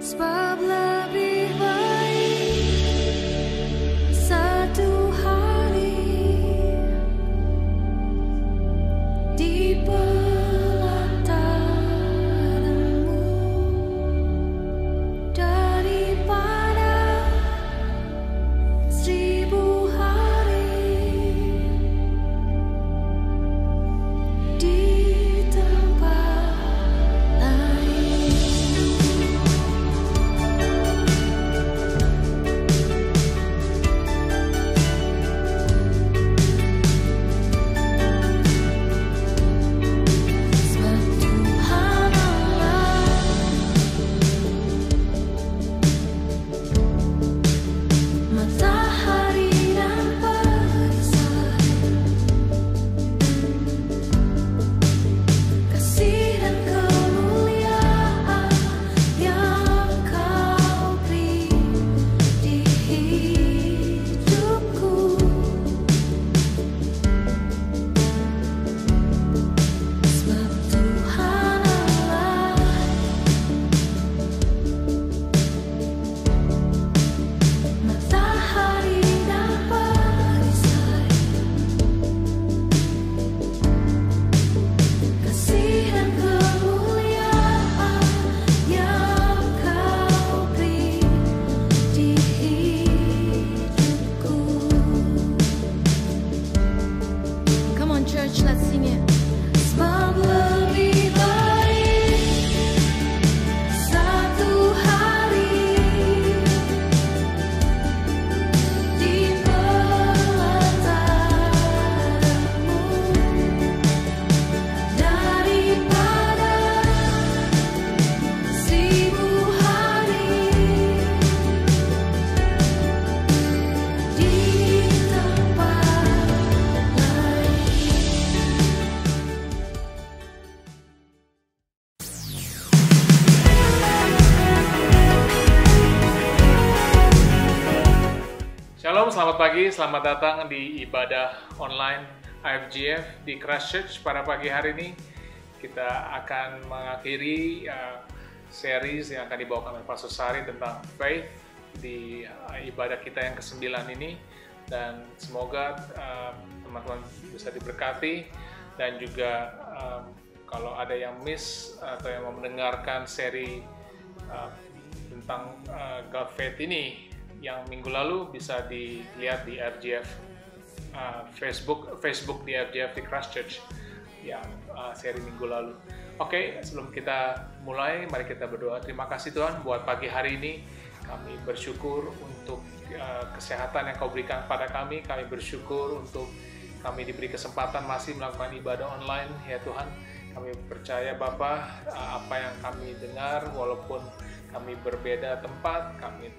sebab lebih baik satu hari di pelataranmu daripada 1000 hari di tempat lain. Sebab Tuhan Allah matahari dan perisai, kasih dan kemuliaan yang Kau beri di hidupku. Sebab Tuhan Allah matahari dan perisai, kasih dan kemuliaan yang Kau beri di hidupku. Come on church, let's sing it. Sebab lebih baik satu hari di pelataranmu daripada 1000 hari di tempat lain. Shalom, selamat pagi, selamat datang di ibadah online IFGF di Christchurch. Pada pagi hari ini kita akan mengakhiri series yang akan dibawakan oleh Pastor Sari tentang faith di ibadah kita yang ke-9 ini, dan semoga teman-teman bisa diberkati, dan juga kalau ada yang miss atau yang mau mendengarkan seri tentang God Faith ini yang minggu lalu, bisa dilihat di RGF Facebook di RGF di Christchurch yang seri minggu lalu. Oke, sebelum kita mulai, mari kita berdoa. Terima kasih Tuhan buat pagi hari ini. Kami bersyukur untuk kesehatan yang Kau berikan kepada kami. Kami bersyukur untuk kami diberi kesempatan masih melakukan ibadah online, ya Tuhan. Kami percaya Bapa, apa yang kami dengar, walaupun kami berbeda tempat, kami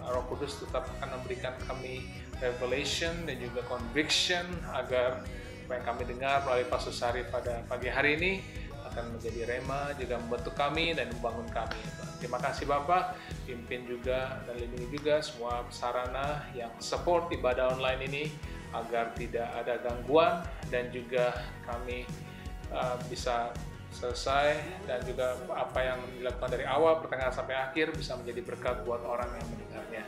Roh Kudus tetap akan memberikan kami revelation dan juga conviction, agar apa yang kami dengar melalui Pastor Sari pada pagi hari ini akan menjadi rema, juga membentuk kami dan membangun kami. Terima kasih Bapak, pimpin juga dan lindungi juga semua sarana yang support ibadah online ini, agar tidak ada gangguan, dan juga kami bisa selesai, dan juga apa yang dilakukan dari awal, pertengahan sampai akhir bisa menjadi berkat buat orang yang mendengarnya.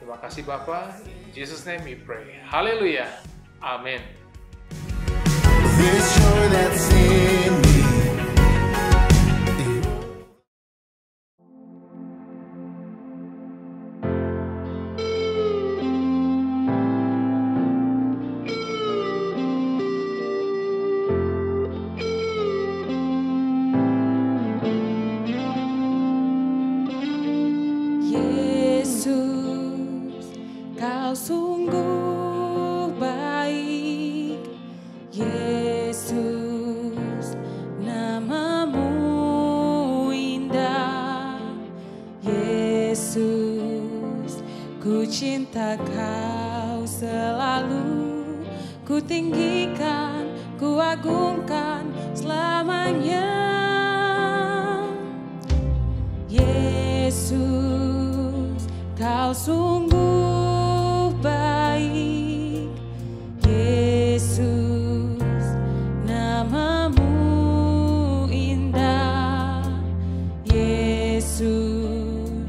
Terima kasih Bapa, in Jesus name we pray. Haleluya. Amin. This joy that's in me. Yesus, Kau sungguh baik. Yesus, namamu indah. Yesus, ku cinta Kau selalu. Ku tinggikan, ku agungkan selamanya. Yesus, Kau sungguh baik. Yesus, namamu indah. Yesus,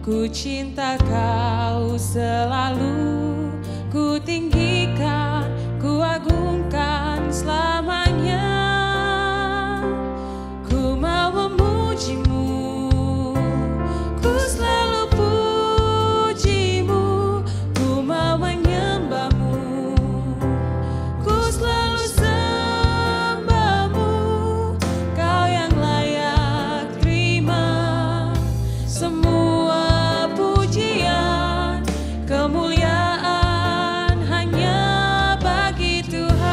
ku cinta Kau selalu, ku tinggikan, ku agungkan selamanya. Ku mau memuji-Mu, ku selalu puji-Mu, ku mau menyembah-Mu, ku selalu sembah-Mu. Kau yang layak terima semua pujian, kemuliaan hanya bagi Tuhan.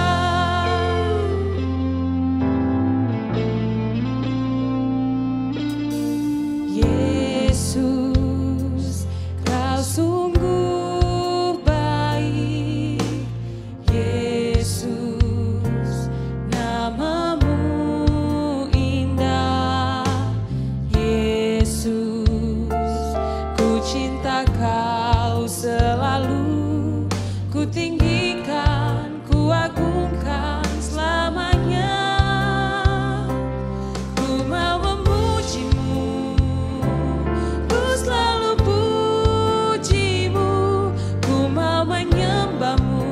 Yesus, Kau sungguh baik. Yesus, nama-Mu indah. Yesus, ku cinta Kau selalu, ku tinggikan, ku agungkan selamanya. Ku mau memuji-Mu, ku selalu puji-Mu, ku mau menyembah-Mu,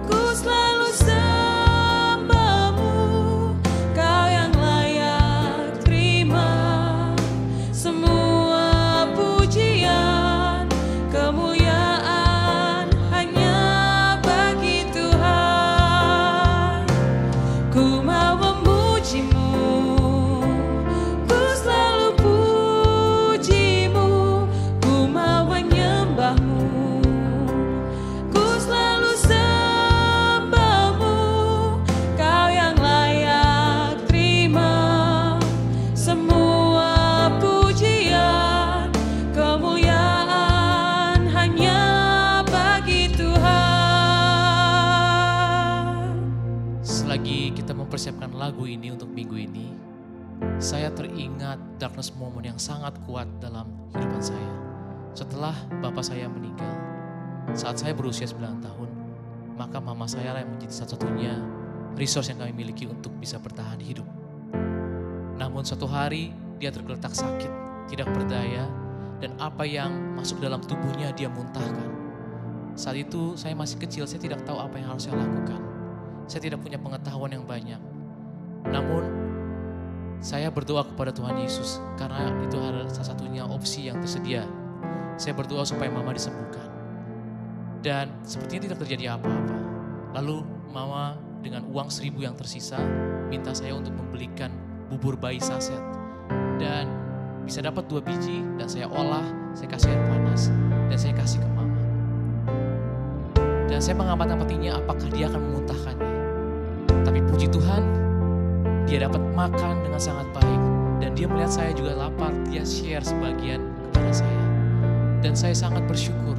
ku selalu sembah-Mu. Kau yang layak terima semua pujian, kemuliaan hanya bagi Tuhan. Ku mau memuji-Mu, ku selalu puji-Mu, ku mau menyembah-Mu, ku selalu sembah-Mu. Kau yang layak terima semua pujian, kemuliaan hanya bagi Tuhan. Selagi kita mempersiapkan lagu ini untuk minggu ini, saya teringat darkness moment yang sangat kuat dalam kehidupan saya. Setelah bapak saya meninggal, saat saya berusia 9 tahun, maka mama saya lah yang menjadi satu-satunya resource yang kami miliki untuk bisa bertahan hidup. Namun suatu hari dia tergeletak sakit, tidak berdaya, dan apa yang masuk dalam tubuhnya dia muntahkan. Saat itu saya masih kecil, saya tidak tahu apa yang harus saya lakukan. Saya tidak punya pengetahuan yang banyak. Namun saya berdoa kepada Tuhan Yesus karena itu adalah salah satunya opsi yang tersedia. Saya berdoa supaya mama disembuhkan. Dan sepertinya tidak terjadi apa-apa. Lalu mama dengan uang 1.000 yang tersisa minta saya untuk membelikan bubur bayi saset. Dan bisa dapat 2 biji dan saya olah, saya kasih air panas dan saya kasih ke mama. Dan saya mengamati-amatinya apakah dia akan memuntahkannya. Tapi puji Tuhan, dia dapat makan dengan sangat baik. Dan dia melihat saya juga lapar, dia share sebagian kepada saya. Dan saya sangat bersyukur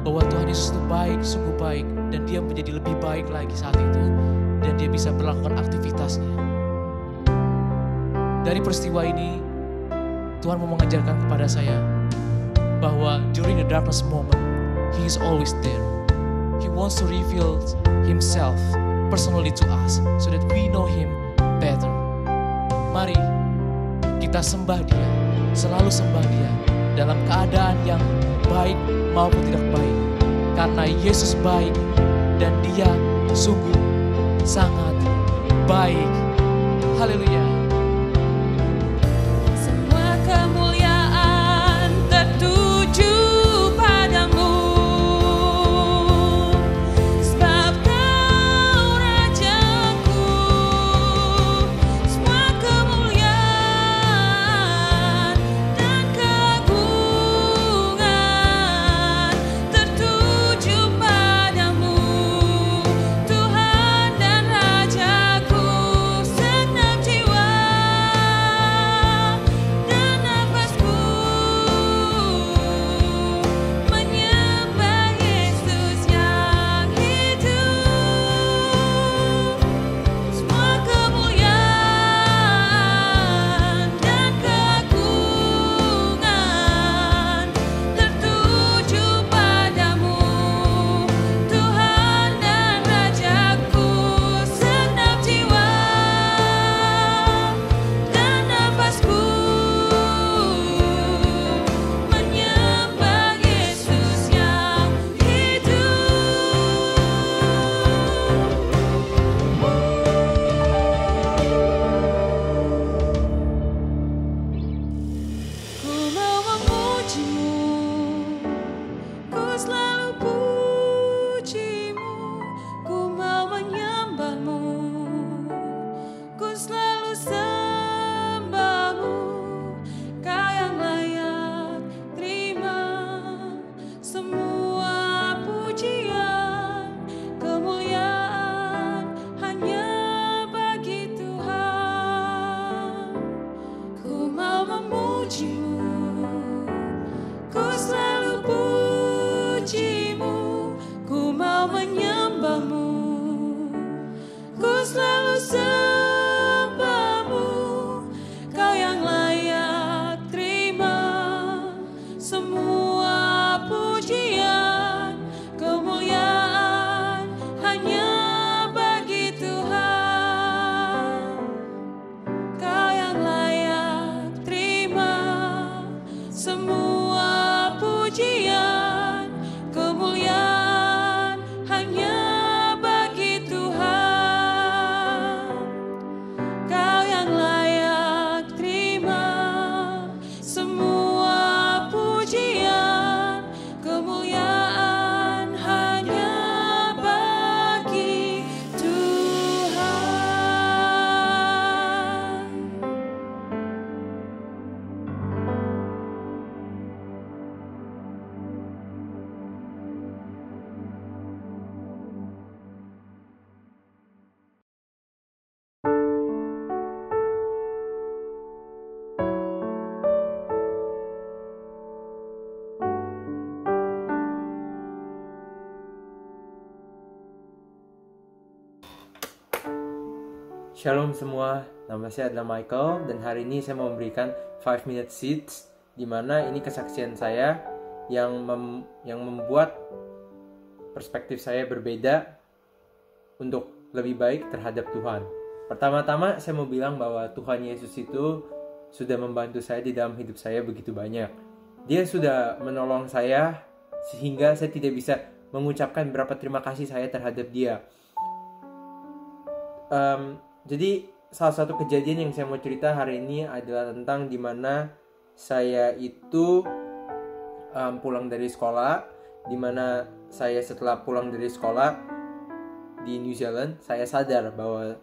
bahwa Tuhan Yesus itu baik, sungguh baik. Dan dia menjadi lebih baik lagi saat itu. Dan dia bisa melakukan aktivitasnya. Dari peristiwa ini, Tuhan mau mengajarkan kepada saya bahwa during the darkness moment, He is always there. He wants to reveal Himself personally to us so that we know Him better. Mari kita sembah Dia, selalu sembah Dia dalam keadaan yang baik maupun tidak baik. Karena Yesus baik dan Dia sungguh sangat baik. Haleluya. Semua kemuliaan tertuju padamu, sebab Kau Rajaku. Semua kemuliaan dan keagungan tertuju padamu, Tuhan dan Rajaku. Senang jiwa Shalom semua, nama saya adalah Michael dan hari ini saya mau memberikan 5 minute seeds, di mana ini kesaksian saya yang membuat perspektif saya berbeda untuk lebih baik terhadap Tuhan. Pertama-tama saya mau bilang bahwa Tuhan Yesus itu sudah membantu saya di dalam hidup saya begitu banyak. Dia sudah menolong saya sehingga saya tidak bisa mengucapkan berapa terima kasih saya terhadap dia. Jadi salah satu kejadian yang saya mau cerita hari ini adalah tentang dimana saya itu pulang dari sekolah, dimana saya setelah pulang dari sekolah di New Zealand, saya sadar bahwa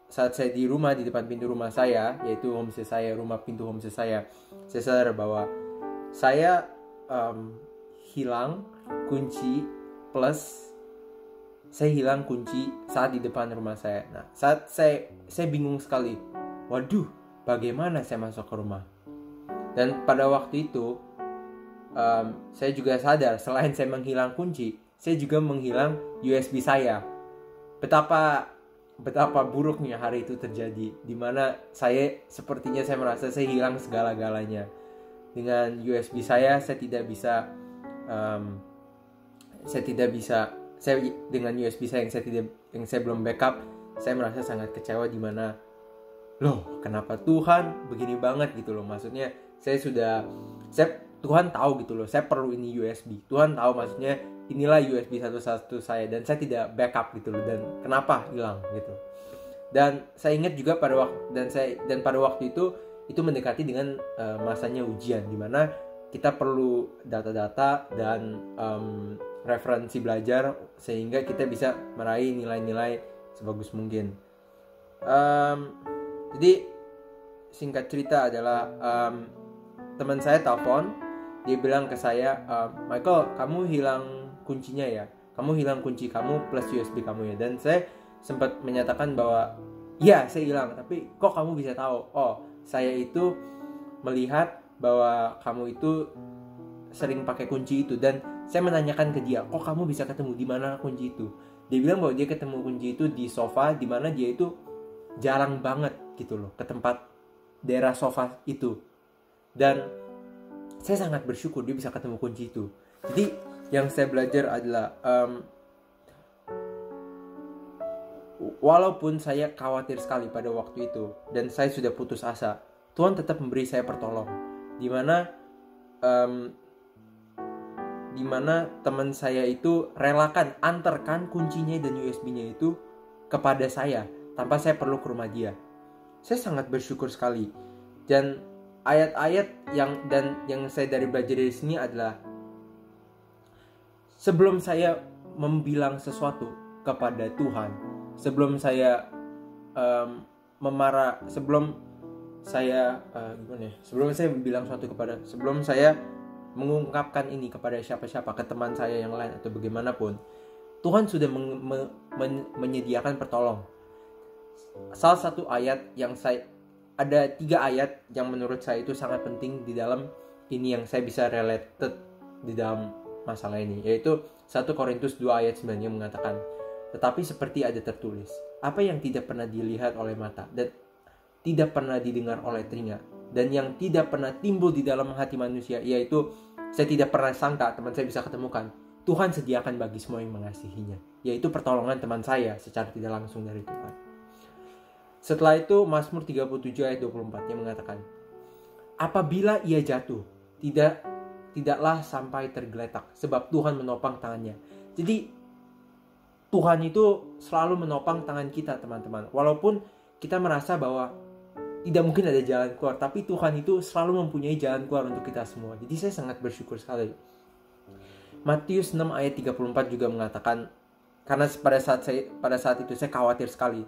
saat saya di rumah, di depan pintu rumah saya, yaitu homestay saya, pintu homestay saya sadar bahwa saya hilang kunci plus saya hilang kunci saat di depan rumah saya. Nah, saat saya bingung sekali. Waduh, bagaimana saya masuk ke rumah? Dan pada waktu itu, saya juga sadar selain saya menghilang kunci, saya juga menghilang USB saya. Betapa buruknya hari itu terjadi, di mana sepertinya saya merasa saya hilang segala-galanya. Dengan USB saya tidak bisa. Dengan USB saya yang saya belum backup, saya merasa sangat kecewa di mana kenapa Tuhan begini banget gitu loh. Maksudnya Tuhan tahu gitu loh, saya perlu ini USB. Tuhan tahu maksudnya inilah USB satu-satu saya dan saya tidak backup gitu loh, dan kenapa hilang gitu. Dan saya ingat juga pada waktu itu mendekati dengan masanya ujian, di mana kita perlu data-data dan referensi belajar sehingga kita bisa meraih nilai-nilai sebagus mungkin. Jadi singkat cerita adalah teman saya telepon, dia bilang ke saya, Michael, kamu hilang kuncinya ya, kamu hilang kunci kamu plus USB kamu ya. Dan saya sempat menyatakan bahwa ya saya hilang, tapi kok kamu bisa tahu? Oh, saya itu melihat bahwa kamu itu sering pakai kunci itu. Dan saya menanyakan ke dia, kok kamu bisa ketemu di mana kunci itu? Dia bilang bahwa dia ketemu kunci itu di sofa, di mana dia itu jarang banget gitu loh ke tempat daerah sofa itu. Dan saya sangat bersyukur dia bisa ketemu kunci itu. Jadi yang saya belajar adalah walaupun saya khawatir sekali pada waktu itu dan saya sudah putus asa, Tuhan tetap memberi saya pertolongan. Di mana teman saya itu relakan antarkan kuncinya dan USB-nya itu kepada saya tanpa saya perlu ke rumah dia. Saya sangat bersyukur sekali. Dan ayat-ayat yang saya belajar dari sini adalah sebelum saya membilang sesuatu kepada Tuhan, sebelum saya sebelum saya mengungkapkan ini kepada siapa-siapa, ke teman saya yang lain atau bagaimanapun, Tuhan sudah menyediakan pertolongan. Salah satu ayat ada 3 ayat yang menurut saya itu sangat penting di dalam ini yang saya bisa related di dalam masalah ini, yaitu 1 Korintus 2 ayat 9 yang mengatakan, tetapi seperti ada tertulis, apa yang tidak pernah dilihat oleh mata dan tidak pernah didengar oleh telinga dan yang tidak pernah timbul di dalam hati manusia, yaitu saya tidak pernah sangka teman saya bisa ketemukan, Tuhan sediakan bagi semua yang mengasihinya, yaitu pertolongan teman saya secara tidak langsung dari Tuhan. Setelah itu Mazmur 37 ayat 24 yang mengatakan, apabila ia jatuh, tidaklah sampai tergeletak, sebab Tuhan menopang tangannya. Jadi Tuhan itu selalu menopang tangan kita, teman-teman. Walaupun kita merasa bahwa tidak mungkin ada jalan keluar, tapi Tuhan itu selalu mempunyai jalan keluar untuk kita semua. Jadi saya sangat bersyukur sekali. Matius 6 ayat 34 juga mengatakan, karena pada saat itu saya khawatir sekali.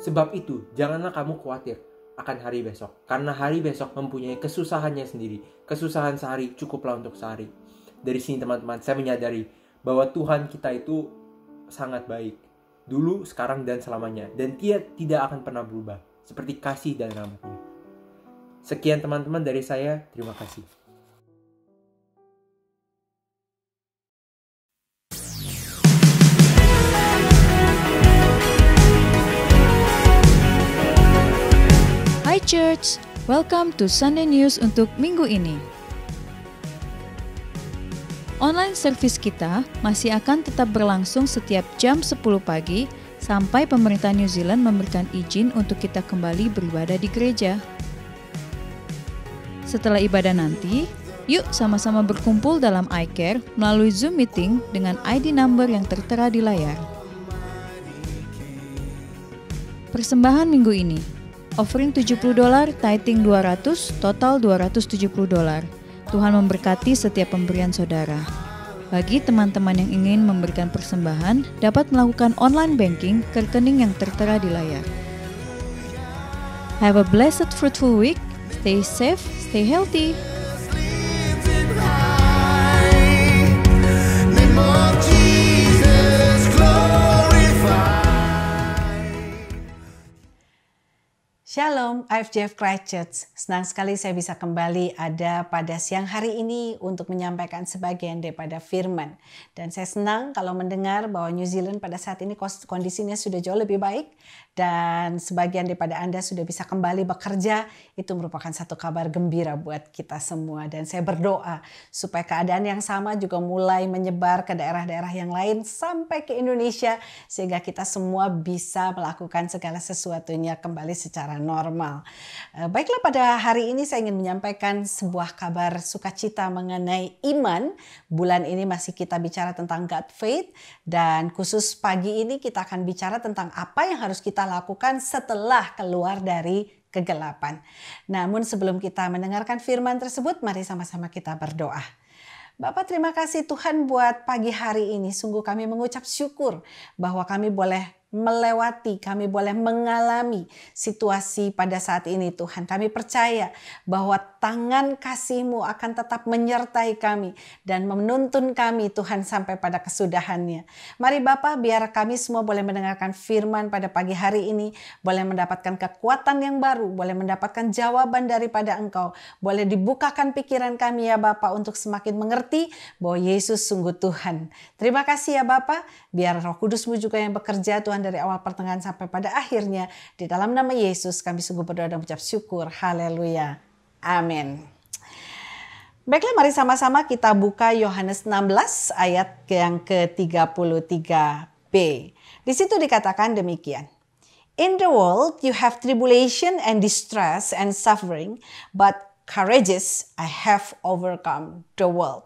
Sebab itu, janganlah kamu khawatir akan hari besok, karena hari besok mempunyai kesusahannya sendiri. Kesusahan sehari cukuplah untuk sehari. Dari sini teman-teman, saya menyadari bahwa Tuhan kita itu sangat baik, dulu, sekarang, dan selamanya. Dan Dia tidak akan pernah berubah, seperti kasih dan rahmat-Nya. Sekian teman-teman dari saya, terima kasih. Church, welcome to Sunday News untuk minggu ini. Online service kita masih akan tetap berlangsung setiap jam 10 pagi sampai pemerintah New Zealand memberikan izin untuk kita kembali beribadah di gereja. Setelah ibadah nanti, yuk sama-sama berkumpul dalam iCare melalui Zoom meeting dengan ID number yang tertera di layar. Persembahan minggu ini, offering $70, tithing $200, total $270. Tuhan memberkati setiap pemberian saudara. Bagi teman-teman yang ingin memberikan persembahan, dapat melakukan online banking ke rekening yang tertera di layar. Have a blessed, fruitful week. Stay safe, stay healthy. Name of Jesus glorified. Shalom, IFJF Christchurch. Senang sekali saya bisa kembali ada pada siang hari ini untuk menyampaikan sebagian daripada firman. Dan saya senang kalau mendengar bahwa New Zealand pada saat ini kondisinya sudah jauh lebih baik. Dan sebagian daripada Anda sudah bisa kembali bekerja. Itu merupakan satu kabar gembira buat kita semua. Dan saya berdoa supaya keadaan yang sama juga mulai menyebar ke daerah-daerah yang lain sampai ke Indonesia. Sehingga kita semua bisa melakukan segala sesuatunya kembali secara normal. Baiklah, pada hari ini saya ingin menyampaikan sebuah kabar sukacita mengenai iman. Bulan ini masih kita bicara tentang God faith, dan khusus pagi ini kita akan bicara tentang apa yang harus kita lakukan setelah keluar dari kegelapan. Namun sebelum kita mendengarkan firman tersebut, mari sama-sama kita berdoa. Bapak, terima kasih Tuhan buat pagi hari ini. Sungguh kami mengucap syukur bahwa kami boleh melewati, kami boleh mengalami situasi pada saat ini Tuhan. Kami percaya bahwa tangan kasih-Mu akan tetap menyertai kami dan menuntun kami Tuhan sampai pada kesudahannya. Mari Bapak, biar kami semua boleh mendengarkan firman pada pagi hari ini, boleh mendapatkan kekuatan yang baru, boleh mendapatkan jawaban daripada Engkau, boleh dibukakan pikiran kami ya Bapak untuk semakin mengerti bahwa Yesus sungguh Tuhan. Terima kasih ya Bapak, biar Roh Kudus-Mu juga yang bekerja Tuhan dari awal pertengahan sampai pada akhirnya. Di dalam nama Yesus kami sungguh berdoa dan mengucap syukur. Haleluya. Amin. Baiklah, mari sama-sama kita buka Yohanes 16 ayat yang ke-33b. Di situ dikatakan demikian. In the world you have tribulation and distress and suffering, but courageous, I have overcome the world.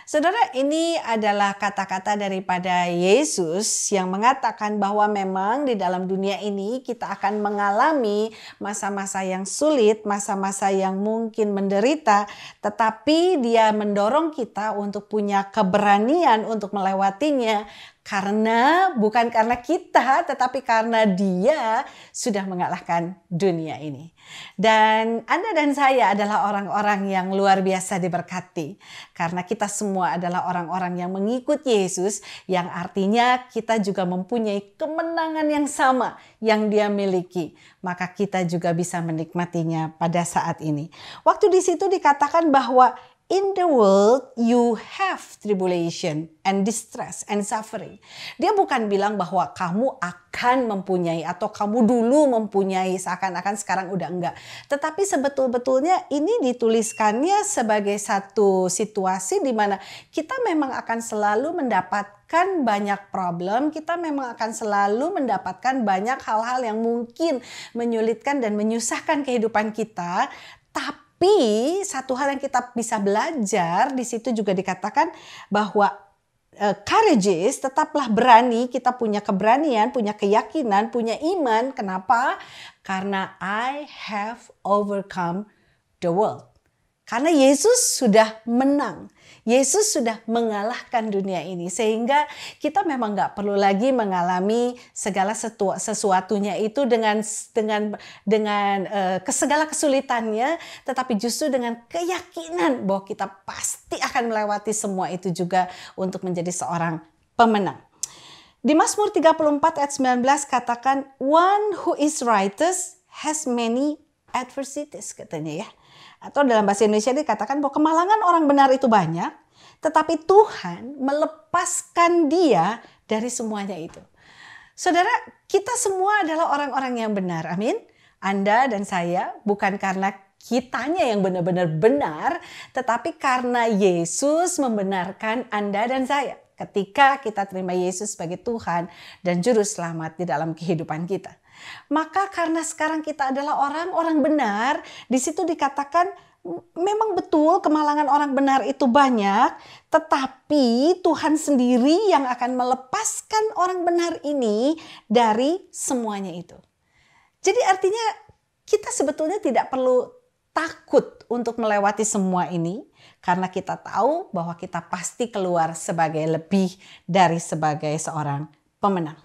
Saudara, ini adalah kata-kata daripada Yesus yang mengatakan bahwa memang di dalam dunia ini kita akan mengalami masa-masa yang sulit, masa-masa yang mungkin menderita, tetapi Dia mendorong kita untuk punya keberanian untuk melewatinya. Karena bukan karena kita, tetapi karena Dia sudah mengalahkan dunia ini. Dan Anda dan saya adalah orang-orang yang luar biasa diberkati. Karena kita semua adalah orang-orang yang mengikut Yesus, yang artinya kita juga mempunyai kemenangan yang sama yang Dia miliki. Maka kita juga bisa menikmatinya pada saat ini. Waktu di situ dikatakan bahwa in the world you have tribulation and distress and suffering. Dia bukan bilang bahwa kamu akan mempunyai atau kamu dulu mempunyai seakan-akan sekarang udah enggak. Tetapi sebetul-betulnya ini dituliskannya sebagai satu situasi di mana kita memang akan selalu mendapatkan banyak problem, kita memang akan selalu mendapatkan banyak hal-hal yang mungkin menyulitkan dan menyusahkan kehidupan kita. Tapi satu hal yang kita bisa belajar di situ juga dikatakan bahwa courageous, tetaplah berani, kita punya keberanian, punya keyakinan, punya iman. Kenapa? Karena I have overcome the world. Karena Yesus sudah menang. Yesus sudah mengalahkan dunia ini. Sehingga kita memang gak perlu lagi mengalami segala sesuatunya itu dengan segala kesulitannya. Tetapi justru dengan keyakinan bahwa kita pasti akan melewati semua itu juga untuk menjadi seorang pemenang. Di Mazmur 34 ayat 19 katakan, one who is righteous has many adversities, katanya ya. Atau dalam bahasa Indonesia dikatakan bahwa kemalangan orang benar itu banyak, tetapi Tuhan melepaskan dia dari semuanya itu. Saudara, kita semua adalah orang-orang yang benar, amin. Anda dan saya, bukan karena kitanya yang benar-benar benar, tetapi karena Yesus membenarkan Anda dan saya ketika kita terima Yesus sebagai Tuhan dan Juru Selamat di dalam kehidupan kita. Maka karena sekarang kita adalah orang-orang benar, di situ dikatakan memang betul kemalangan orang benar itu banyak, tetapi Tuhan sendiri yang akan melepaskan orang benar ini dari semuanya itu. Jadi artinya kita sebetulnya tidak perlu takut untuk melewati semua ini, karena kita tahu bahwa kita pasti keluar sebagai lebih dari sebagai seorang pemenang.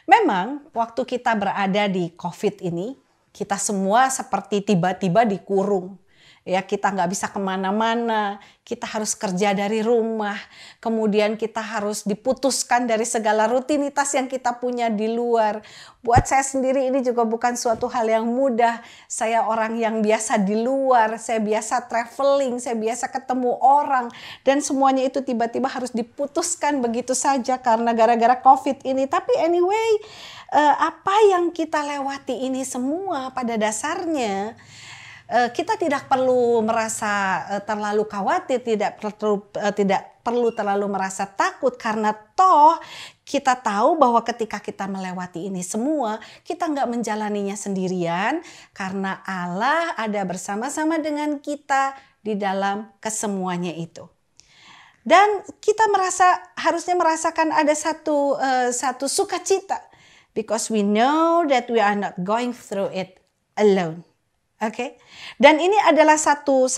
Memang waktu kita berada di COVID ini, kita semua seperti tiba-tiba dikurung. Ya, kita nggak bisa kemana-mana, kita harus kerja dari rumah, kemudian kita harus diputuskan dari segala rutinitas yang kita punya di luar. Buat saya sendiri ini juga bukan suatu hal yang mudah. Saya orang yang biasa di luar, saya biasa traveling, saya biasa ketemu orang, dan semuanya itu tiba-tiba harus diputuskan begitu saja karena gara-gara COVID ini. Tapi anyway, apa yang kita lewati ini semua pada dasarnya, kita tidak perlu merasa terlalu khawatir, tidak perlu terlalu merasa takut, karena toh kita tahu bahwa ketika kita melewati ini semua, kita nggak menjalaninya sendirian, karena Allah ada bersama-sama dengan kita di dalam kesemuanya itu. Dan kita harusnya merasakan ada satu sukacita, because we know that we are not going through it alone. Oke, dan ini adalah satu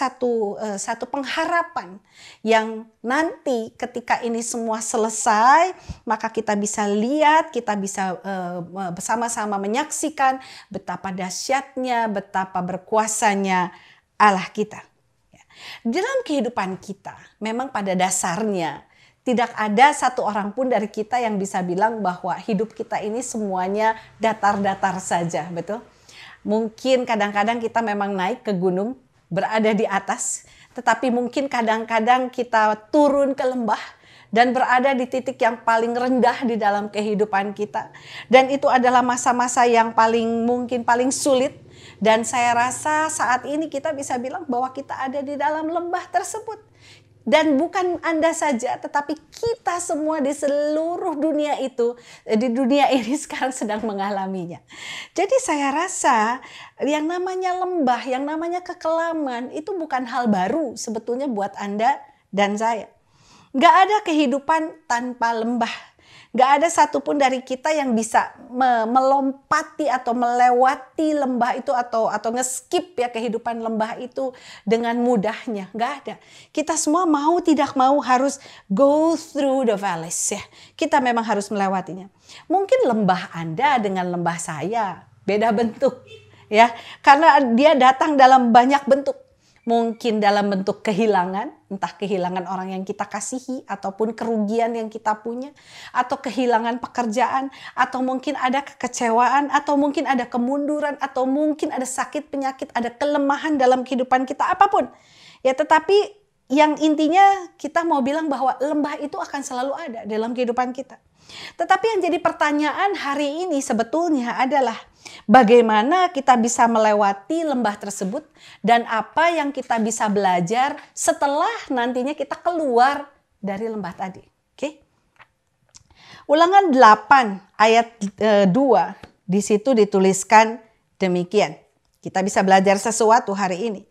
pengharapan yang nanti ketika ini semua selesai, maka kita bisa lihat, kita bisa bersama-sama menyaksikan betapa dahsyatnya, betapa berkuasanya Allah kita. Dalam kehidupan kita, memang pada dasarnya tidak ada satu orang pun dari kita yang bisa bilang bahwa hidup kita ini semuanya datar-datar saja, betul? Mungkin kadang-kadang kita memang naik ke gunung, berada di atas, tetapi mungkin kadang-kadang kita turun ke lembah dan berada di titik yang paling rendah di dalam kehidupan kita. Dan itu adalah masa-masa yang mungkin paling sulit. Dan saya rasa saat ini kita bisa bilang bahwa kita ada di dalam lembah tersebut. Dan bukan Anda saja, tetapi kita semua di seluruh dunia itu, di dunia ini sekarang sedang mengalaminya. Jadi saya rasa yang namanya lembah, yang namanya kekelaman itu bukan hal baru sebetulnya buat Anda dan saya. Gak ada kehidupan tanpa lembah. Gak ada satupun dari kita yang bisa melompati atau melewati lembah itu atau nge-skip ya kehidupan lembah itu dengan mudahnya. Gak ada. Kita semua mau tidak mau harus go through the valleys ya. Kita memang harus melewatinya. Mungkin lembah Anda dengan lembah saya beda bentuk ya. Karena dia datang dalam banyak bentuk. Mungkin dalam bentuk kehilangan, entah kehilangan orang yang kita kasihi, ataupun kerugian yang kita punya, atau kehilangan pekerjaan, atau mungkin ada kekecewaan, atau mungkin ada kemunduran, atau mungkin ada sakit, penyakit, ada kelemahan dalam kehidupan kita, apapun. Ya, tetapi yang intinya kita mau bilang bahwa lembah itu akan selalu ada dalam kehidupan kita. Tetapi yang jadi pertanyaan hari ini sebetulnya adalah bagaimana kita bisa melewati lembah tersebut dan apa yang kita bisa belajar setelah nantinya kita keluar dari lembah tadi. Oke? Ulangan 8 ayat 2 di situ dituliskan demikian. Kita bisa belajar sesuatu hari ini.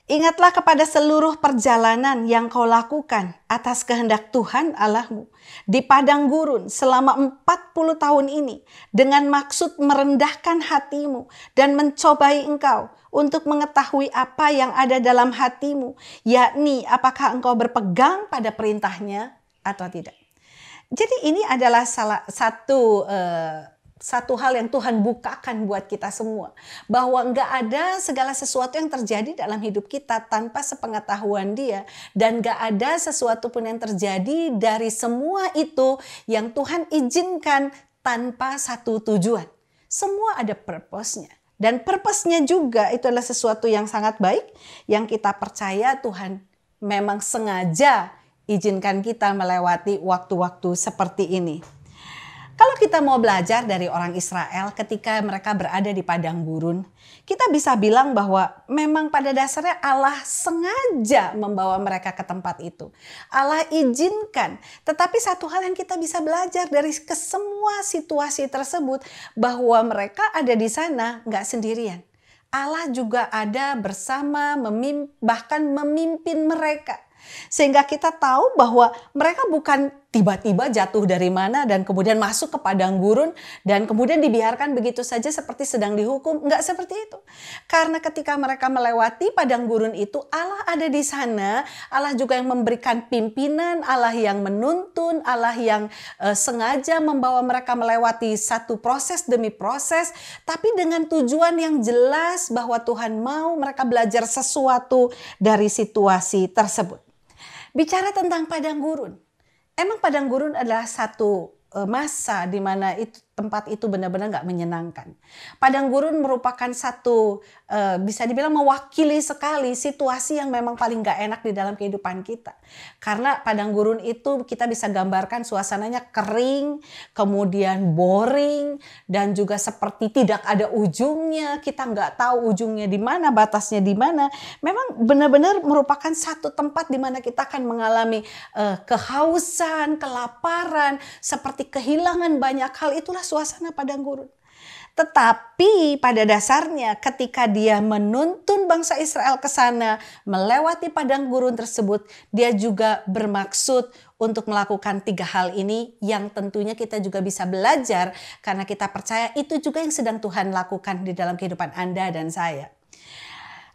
Ingatlah kepada seluruh perjalanan yang kau lakukan atas kehendak Tuhan Allahmu di padang gurun selama 40 tahun ini dengan maksud merendahkan hatimu dan mencobai engkau untuk mengetahui apa yang ada dalam hatimu, yakni apakah engkau berpegang pada perintahnya atau tidak. Jadi ini adalah salah satu hal yang Tuhan bukakan buat kita semua. Bahwa enggak ada segala sesuatu yang terjadi dalam hidup kita tanpa sepengetahuan Dia. Dan enggak ada sesuatu pun yang terjadi dari semua itu yang Tuhan izinkan tanpa satu tujuan. Semua ada purpose-nya. Dan purpose-nya juga itu adalah sesuatu yang sangat baik. Yang kita percaya Tuhan memang sengaja izinkan kita melewati waktu-waktu seperti ini. Kalau kita mau belajar dari orang Israel ketika mereka berada di padang gurun, kita bisa bilang bahwa memang pada dasarnya Allah sengaja membawa mereka ke tempat itu. Allah izinkan. Tetapi satu hal yang kita bisa belajar dari semua situasi tersebut, bahwa mereka ada di sana nggak sendirian. Allah juga ada bersama, bahkan memimpin mereka. Sehingga kita tahu bahwa mereka bukan tiba-tiba jatuh dari mana dan kemudian masuk ke padang gurun dan kemudian dibiarkan begitu saja seperti sedang dihukum. Enggak seperti itu. Karena ketika mereka melewati padang gurun itu, Allah ada di sana. Allah juga yang memberikan pimpinan, Allah yang menuntun, Allah yang sengaja membawa mereka melewati satu proses demi proses. Tapi dengan tujuan yang jelas bahwa Tuhan mau mereka belajar sesuatu dari situasi tersebut. Bicara tentang padang gurun. Emang padang gurun adalah satu masa di mana tempat itu benar-benar nggak menyenangkan. Padang gurun merupakan satu bisa dibilang mewakili sekali situasi yang memang paling nggak enak di dalam kehidupan kita. Karena padang gurun itu kita bisa gambarkan suasananya kering, kemudian boring, dan juga seperti tidak ada ujungnya. Kita nggak tahu ujungnya di mana, batasnya di mana. Memang benar-benar merupakan satu tempat di mana kita akan mengalami kehausan, kelaparan, seperti kehilangan banyak hal. Itulah suasana padang gurun. Tetapi pada dasarnya ketika dia menuntun bangsa Israel ke sana, melewati padang gurun tersebut, dia juga bermaksud untuk melakukan 3 hal ini yang tentunya kita juga bisa belajar karena kita percaya itu juga yang sedang Tuhan lakukan di dalam kehidupan Anda dan saya.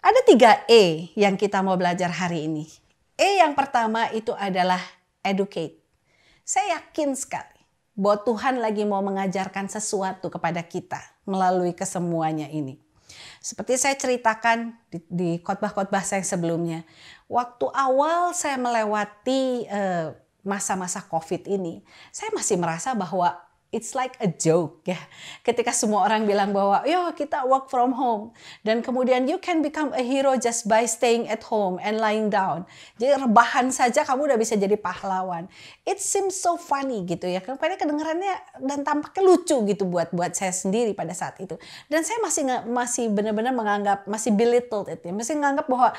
Ada 3 E yang kita mau belajar hari ini. E yang pertama itu adalah educate. Saya yakin sekali bahwa Tuhan lagi mau mengajarkan sesuatu kepada kita melalui kesemuanya ini. Seperti saya ceritakan di khotbah-khotbah saya sebelumnya, waktu awal saya melewati masa-masa COVID ini, saya masih merasa bahwa it's like a joke ya. Ketika semua orang bilang bahwa yo kita work from home dan kemudian you can become a hero just by staying at home and lying down. Jadi rebahan saja kamu udah bisa jadi pahlawan. It seems so funny gitu ya. Karena kedengarannya dan tampaknya lucu gitu buat saya sendiri pada saat itu. Dan saya masih benar-benar menganggap masih belittled itu ya. Masih menganggap bahwa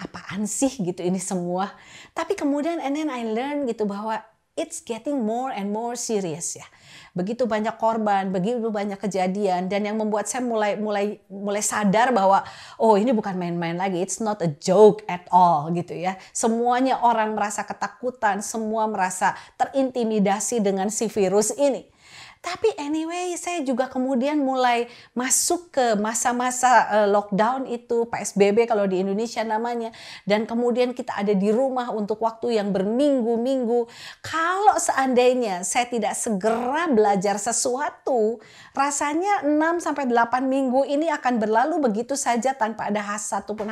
apaan sih gitu ini semua. Tapi kemudian and then I learn gitu bahwa it's getting more and more serious ya. Begitu banyak korban, begitu banyak kejadian dan yang membuat saya mulai sadar bahwa oh ini bukan main-main lagi, it's not a joke at all gitu ya. Semuanya orang merasa ketakutan, semua merasa terintimidasi dengan si virus ini. Tapi anyway, saya juga kemudian mulai masuk ke masa-masa lockdown itu, PSBB kalau di Indonesia namanya. Dan kemudian kita ada di rumah untuk waktu yang berminggu-minggu. Kalau seandainya saya tidak segera belajar sesuatu, rasanya 6-8 minggu ini akan berlalu begitu saja tanpa ada satupun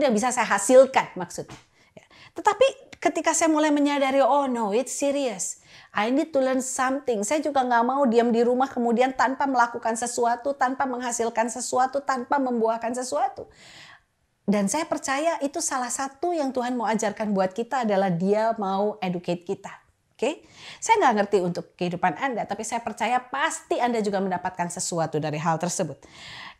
yang bisa saya hasilkan maksudnya. Tetapi ketika saya mulai menyadari, oh no, it's serious. I need to learn something. Saya juga nggak mau diam di rumah kemudian tanpa melakukan sesuatu, tanpa menghasilkan sesuatu, tanpa membuahkan sesuatu. Dan saya percaya itu salah satu yang Tuhan mau ajarkan buat kita adalah Dia mau educate kita. Oke? Saya nggak ngerti untuk kehidupan Anda, tapi saya percaya pasti Anda juga mendapatkan sesuatu dari hal tersebut.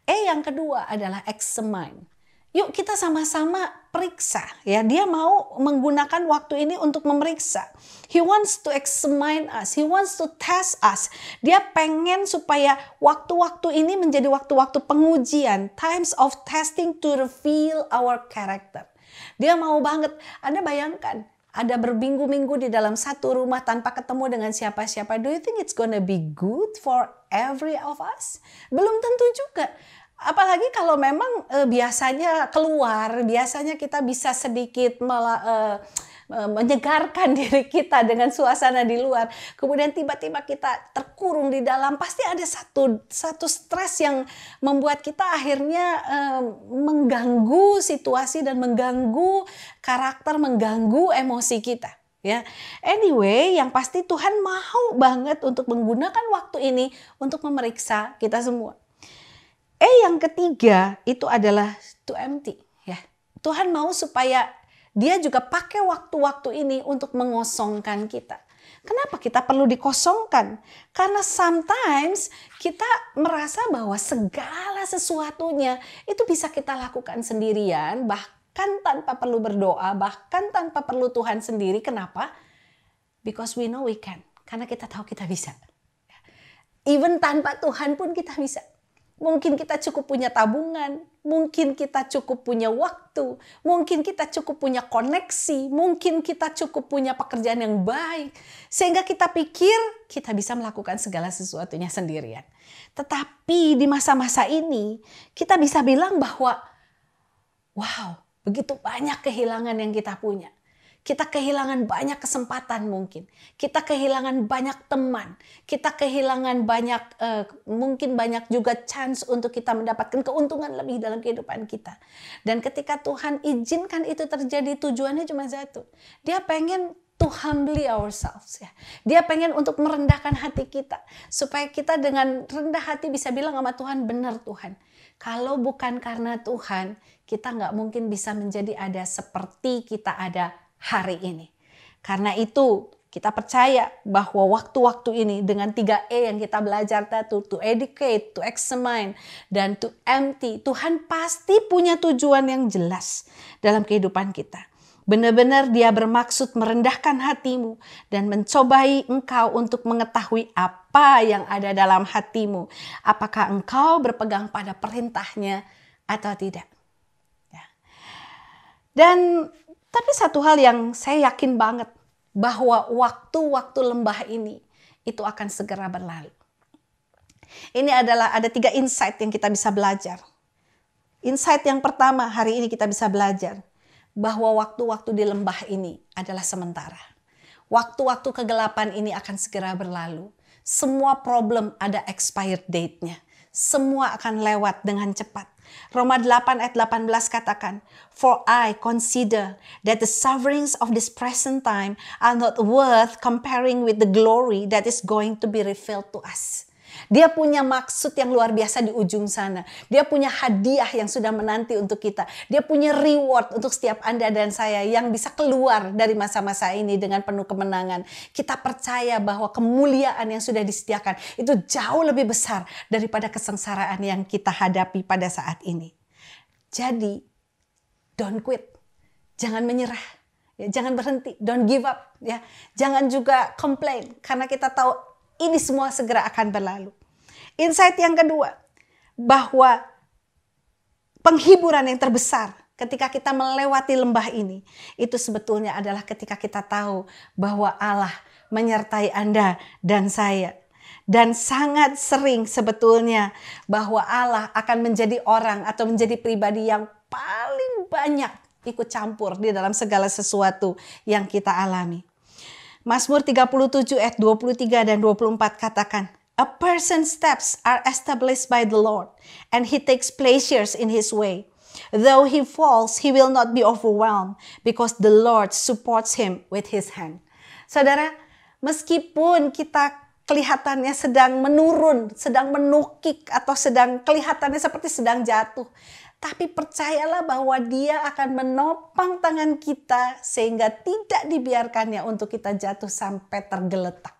Yang kedua adalah examine. Yuk kita sama-sama periksa ya. Dia mau menggunakan waktu ini untuk memeriksa. He wants to examine us. He wants to test us. Dia pengen supaya waktu-waktu ini menjadi waktu-waktu pengujian. Times of testing to reveal our character. Dia mau banget. Anda bayangkan. Ada berminggu-minggu di dalam satu rumah tanpa ketemu dengan siapa-siapa. Do you think it's gonna be good for every of us? Belum tentu juga. Apalagi kalau memang biasanya keluar, biasanya kita bisa sedikit menyegarkan diri kita dengan suasana di luar. Kemudian tiba-tiba kita terkurung di dalam, pasti ada satu stres yang membuat kita akhirnya mengganggu situasi dan mengganggu karakter, mengganggu emosi kita. Ya, anyway, yang pasti Tuhan mau banget untuk menggunakan waktu ini untuk memeriksa kita semua. Yang ketiga itu adalah to empty. Ya, Tuhan mau supaya Dia juga pakai waktu-waktu ini untuk mengosongkan kita. Kenapa kita perlu dikosongkan? Karena sometimes kita merasa bahwa segala sesuatunya itu bisa kita lakukan sendirian, bahkan tanpa perlu berdoa, bahkan tanpa perlu Tuhan sendiri. Kenapa? Because we know we can. Karena kita tahu kita bisa. Even tanpa Tuhan pun kita bisa. Mungkin kita cukup punya tabungan, mungkin kita cukup punya waktu, mungkin kita cukup punya koneksi, mungkin kita cukup punya pekerjaan yang baik. Sehingga kita pikir kita bisa melakukan segala sesuatunya sendirian. Tetapi di masa-masa ini kita bisa bilang bahwa wow, begitu banyak kehilangan yang kita punya. Kita kehilangan banyak kesempatan mungkin. Kita kehilangan banyak teman. Kita kehilangan banyak, mungkin banyak juga chance untuk kita mendapatkan keuntungan lebih dalam kehidupan kita. Dan ketika Tuhan izinkan itu terjadi, tujuannya cuma satu. Dia pengen to humbly ourselves. Ya. Dia pengen untuk merendahkan hati kita. Supaya kita dengan rendah hati bisa bilang sama Tuhan, benar Tuhan. Kalau bukan karena Tuhan, kita nggak mungkin bisa menjadi ada seperti kita ada hari ini. Karena itu kita percaya bahwa waktu-waktu ini dengan 3E yang kita belajar tadi, to educate, to examine, dan to empty, Tuhan pasti punya tujuan yang jelas dalam kehidupan kita. Benar-benar Dia bermaksud merendahkan hatimu dan mencobai engkau untuk mengetahui apa yang ada dalam hatimu. Apakah engkau berpegang pada perintahnya atau tidak. Ya. Dan tapi satu hal yang saya yakin banget, bahwa waktu-waktu lembah ini itu akan segera berlalu. Ini adalah ada 3 insight yang kita bisa belajar. Insight yang pertama, hari ini kita bisa belajar bahwa waktu-waktu di lembah ini adalah sementara. Waktu-waktu kegelapan ini akan segera berlalu. Semua problem ada expired date-nya. Semua akan lewat dengan cepat. Roma 8 ayat 18 katakan, "For I consider that the sufferings of this present time are not worth comparing with the glory that is going to be revealed to us." Dia punya maksud yang luar biasa di ujung sana. Dia punya hadiah yang sudah menanti untuk kita. Dia punya reward untuk setiap Anda dan saya yang bisa keluar dari masa-masa ini dengan penuh kemenangan. Kita percaya bahwa kemuliaan yang sudah disediakan itu jauh lebih besar daripada kesengsaraan yang kita hadapi pada saat ini. Jadi, don't quit. Jangan menyerah. Ya, jangan berhenti. Don't give up. Ya. Jangan juga complain. Karena kita tahu ini semua segera akan berlalu. Insight yang kedua, bahwa penghiburan yang terbesar ketika kita melewati lembah ini, itu sebetulnya adalah ketika kita tahu bahwa Allah menyertai Anda dan saya. Dan sangat sering sebetulnya bahwa Allah akan menjadi orang atau menjadi pribadi yang paling banyak ikut campur di dalam segala sesuatu yang kita alami. Mazmur 37 ayat 23 dan 24 katakan, "A person's steps are established by the Lord, and he takes pleasures in his way. Though he falls, he will not be overwhelmed, because the Lord supports him with his hand." Saudara, meskipun kita kelihatannya sedang menurun, sedang menukik, atau sedang kelihatannya seperti sedang jatuh, tapi percayalah bahwa Dia akan menopang tangan kita sehingga tidak dibiarkannya untuk kita jatuh sampai tergeletak.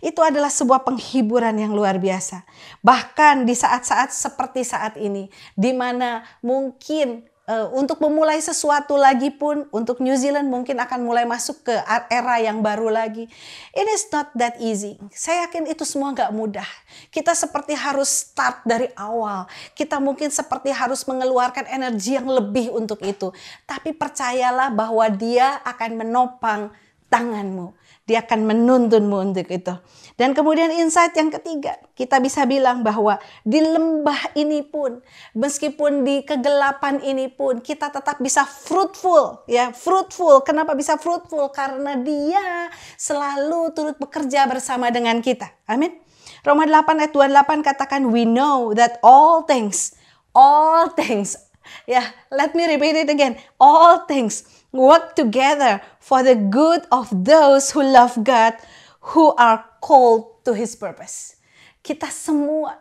Itu adalah sebuah penghiburan yang luar biasa. Bahkan di saat-saat seperti saat ini, di mana mungkin untuk memulai sesuatu lagi pun, untuk New Zealand mungkin akan mulai masuk ke era yang baru lagi. It is not that easy. Saya yakin itu semua gak mudah. Kita seperti harus start dari awal. Kita mungkin seperti harus mengeluarkan energi yang lebih untuk itu. Tapi percayalah bahwa Dia akan menopang tanganmu. Dia akan menuntunmu untuk itu. Dan kemudian insight yang ketiga, kita bisa bilang bahwa di lembah ini pun, meskipun di kegelapan ini pun, kita tetap bisa fruitful. Ya, fruitful. Kenapa bisa fruitful? Karena Dia selalu turut bekerja bersama dengan kita. Amin. Roma 8 ayat 28 katakan, "We know that all things, ya, let me repeat it again. All things work together for the good of those who love God, who are called to His purpose." Kita semua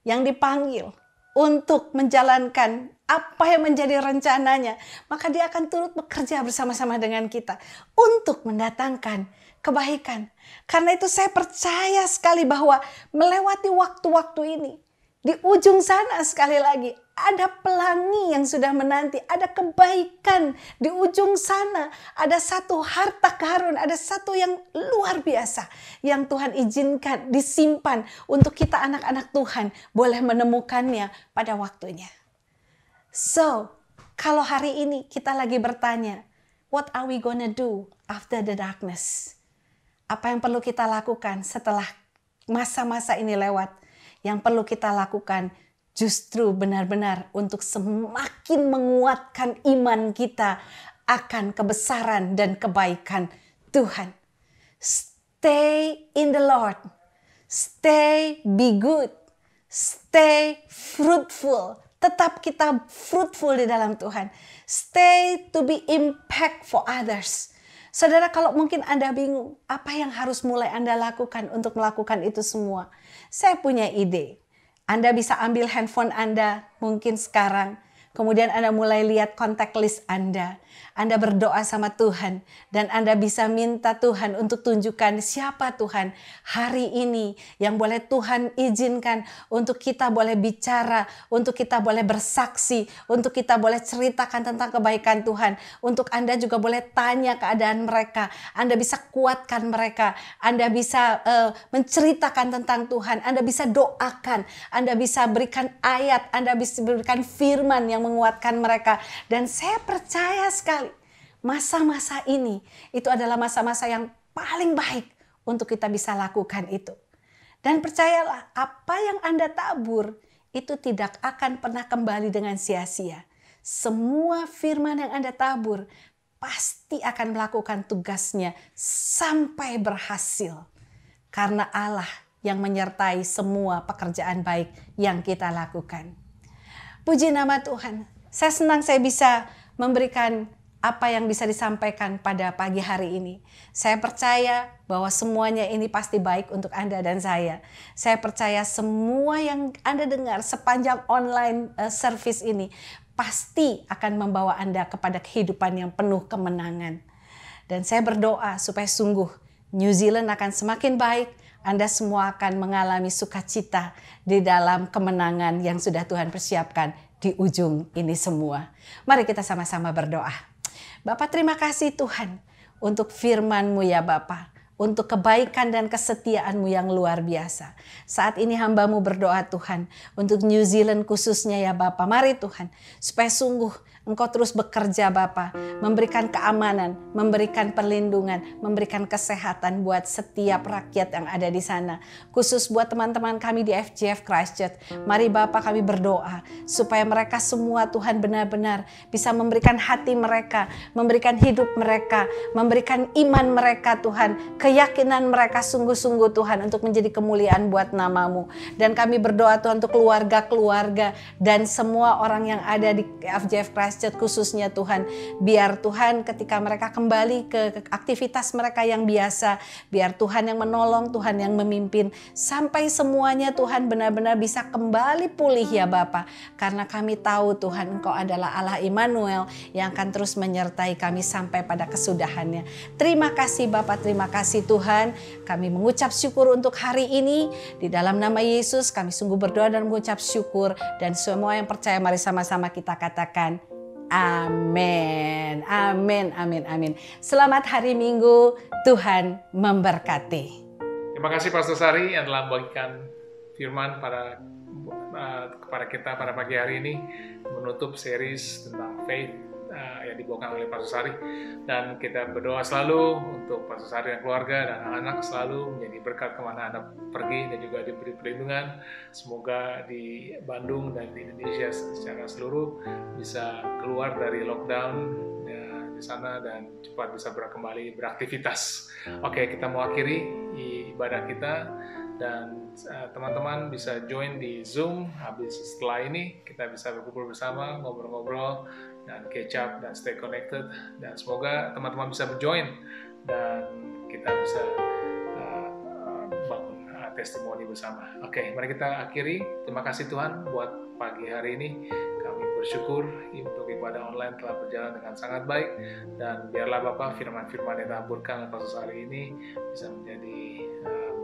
yang dipanggil untuk menjalankan apa yang menjadi rencananya, maka Dia akan turut bekerja bersama-sama dengan kita untuk mendatangkan kebaikan. Karena itu saya percaya sekali bahwa melewati waktu-waktu ini, di ujung sana sekali lagi, ada pelangi yang sudah menanti, ada kebaikan di ujung sana, ada satu harta karun, ada satu yang luar biasa yang Tuhan izinkan disimpan untuk kita anak-anak Tuhan boleh menemukannya pada waktunya. So, kalau hari ini kita lagi bertanya, what are we gonna do after the darkness? Apa yang perlu kita lakukan setelah masa-masa ini lewat? Yang perlu kita lakukan justru benar-benar untuk semakin menguatkan iman kita akan kebesaran dan kebaikan Tuhan. Stay in the Lord. Stay be good. Stay fruitful. Tetap kita fruitful di dalam Tuhan. Stay to be impact for others. Saudara, kalau mungkin Anda bingung, apa yang harus mulai Anda lakukan untuk melakukan itu semua? Saya punya ide. Anda bisa ambil handphone Anda mungkin sekarang. Kemudian Anda mulai lihat kontak list Anda. Anda berdoa sama Tuhan. Dan Anda bisa minta Tuhan untuk tunjukkan siapa Tuhan hari ini. Yang boleh Tuhan izinkan untuk kita boleh bicara. Untuk kita boleh bersaksi. Untuk kita boleh ceritakan tentang kebaikan Tuhan. Untuk Anda juga boleh tanya keadaan mereka. Anda bisa kuatkan mereka. Anda bisa menceritakan tentang Tuhan. Anda bisa doakan. Anda bisa berikan ayat. Anda bisa berikan firman yang menguatkan mereka. Dan saya percaya sekali masa-masa ini itu adalah masa-masa yang paling baik untuk kita bisa lakukan itu. Dan percayalah, apa yang Anda tabur itu tidak akan pernah kembali dengan sia-sia. Semua firman yang Anda tabur pasti akan melakukan tugasnya sampai berhasil. Karena Allah yang menyertai semua pekerjaan baik yang kita lakukan. Puji nama Tuhan. Saya senang saya bisa memberikan apa yang bisa disampaikan pada pagi hari ini. Saya percaya bahwa semuanya ini pasti baik untuk Anda dan saya. Saya percaya semua yang Anda dengar sepanjang online service ini pasti akan membawa Anda kepada kehidupan yang penuh kemenangan. Dan saya berdoa supaya sungguh New Zealand akan semakin baik. Anda semua akan mengalami sukacita di dalam kemenangan yang sudah Tuhan persiapkan di ujung ini semua. Mari kita sama-sama berdoa. Bapak, terima kasih Tuhan untuk firman-Mu ya Bapak. Untuk kebaikan dan kesetiaan-Mu yang luar biasa. Saat ini hamba-Mu berdoa Tuhan. Untuk New Zealand khususnya ya Bapak. Mari Tuhan. Supaya sungguh Engkau terus bekerja Bapa, memberikan keamanan, memberikan perlindungan, memberikan kesehatan buat setiap rakyat yang ada di sana. Khusus buat teman-teman kami di FGF Christchurch. Mari Bapa kami berdoa supaya mereka semua Tuhan benar-benar bisa memberikan hati mereka, memberikan hidup mereka, memberikan iman mereka Tuhan, keyakinan mereka sungguh-sungguh Tuhan untuk menjadi kemuliaan buat nama-Mu. Dan kami berdoa Tuhan untuk keluarga-keluarga dan semua orang yang ada di FGF Christchurch khususnya Tuhan, biar Tuhan ketika mereka kembali ke aktivitas mereka yang biasa, biar Tuhan yang menolong, Tuhan yang memimpin, sampai semuanya Tuhan benar-benar bisa kembali pulih ya Bapa. Karena kami tahu Tuhan Engkau adalah Allah Immanuel yang akan terus menyertai kami sampai pada kesudahannya. Terima kasih Bapa, terima kasih Tuhan. Kami mengucap syukur untuk hari ini. Di dalam nama Yesus kami sungguh berdoa dan mengucap syukur. Dan semua yang percaya mari sama-sama kita katakan amin, amin, amin, amin. Selamat hari Minggu, Tuhan memberkati. Terima kasih Pastor Sari yang telah membagikan firman kepada kita pada pagi hari ini, menutup series tentang faith yang dibawakan oleh Pastor Sari. Dan kita berdoa selalu untuk Pastor Sari dan keluarga dan anak-anak selalu menjadi berkat kemana Anda pergi dan juga diberi perlindungan. Semoga di Bandung dan di Indonesia secara seluruh bisa keluar dari lockdown di sana dan cepat bisa kembali beraktivitas. Oke, kita mau akhiri ibadah kita dan teman-teman bisa join di Zoom. Habis setelah ini kita bisa berkumpul bersama, ngobrol-ngobrol dan catch up dan stay connected. Dan semoga teman-teman bisa berjoin dan kita bisa bangun testimoni bersama. Oke, mari kita akhiri. Terima kasih Tuhan buat pagi hari ini. Kami bersyukur untuk ibadah online telah berjalan dengan sangat baik, dan biarlah Bapak firman-firman yang taburkan khusus hari ini bisa menjadi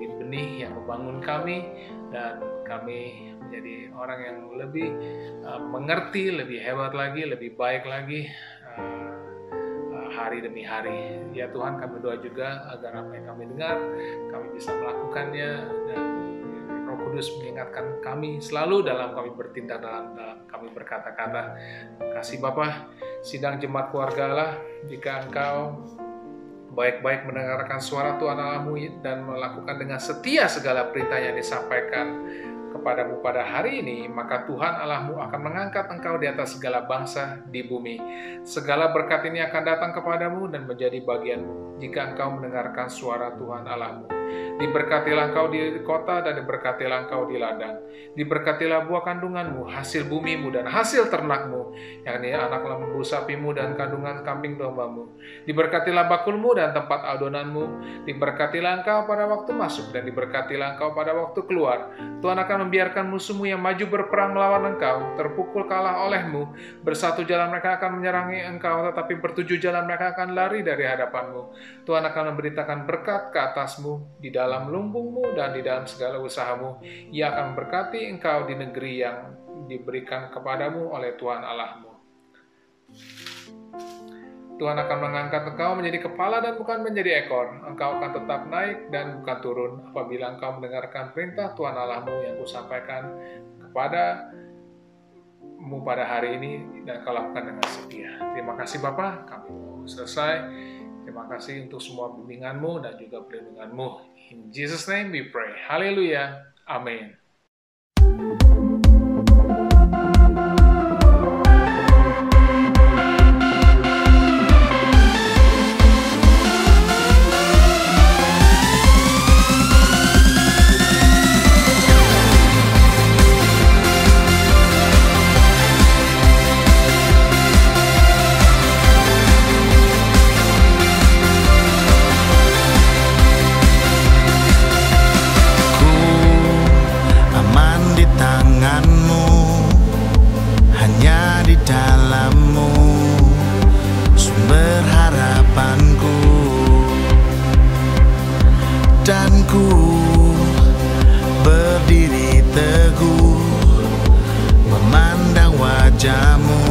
benih yang membangun kami, dan kami menjadi orang yang lebih mengerti, lebih hebat lagi, lebih baik lagi hari demi hari. Ya Tuhan, kami berdoa juga agar apa yang kami dengar, kami bisa melakukannya, dan Roh Kudus mengingatkan kami selalu dalam kami bertindak, dalam kami berkata-kata. Kasih Bapa, sidang jemaat keluarga Allah, jika Engkau baik-baik mendengarkan suara Tuhan Allahmu dan melakukan dengan setia segala perintah yang disampaikan kepadamu pada hari ini, maka Tuhan Allahmu akan mengangkat engkau di atas segala bangsa di bumi. Segala berkat ini akan datang kepadamu dan menjadi bagianmu jika engkau mendengarkan suara Tuhan Allahmu. Diberkatilah engkau di kota dan diberkatilah engkau di ladang. Diberkatilah buah kandunganmu, hasil bumimu dan hasil ternakmu, yakni anak lembu sapimu dan kandungan kambing dombamu. Diberkatilah bakulmu dan tempat adonanmu. Diberkatilah engkau pada waktu masuk dan diberkatilah engkau pada waktu keluar. Tuhan akan membiarkan musuhmu yang maju berperang melawan engkau terpukul kalah olehmu. Bersatu jalan mereka akan menyerangi engkau, tetapi bertujuh jalan mereka akan lari dari hadapanmu. Tuhan akan memberitakan berkat ke atasmu di dalam lumbungmu dan di dalam segala usahamu. Ia akan memberkati engkau di negeri yang diberikan kepadamu oleh Tuhan Allahmu. Tuhan akan mengangkat engkau menjadi kepala dan bukan menjadi ekor. Engkau akan tetap naik dan bukan turun apabila engkau mendengarkan perintah Tuhan Allahmu yang kusampaikan kepadamu pada hari ini dan kau lakukan dengan setia. Terima kasih Bapa, kami selesai. Terima kasih untuk semua bimbinganmu dan juga perlindunganmu. In Jesus' name we pray. Haleluya. Amin. Dan ku berdiri teguh memandang wajah-Mu.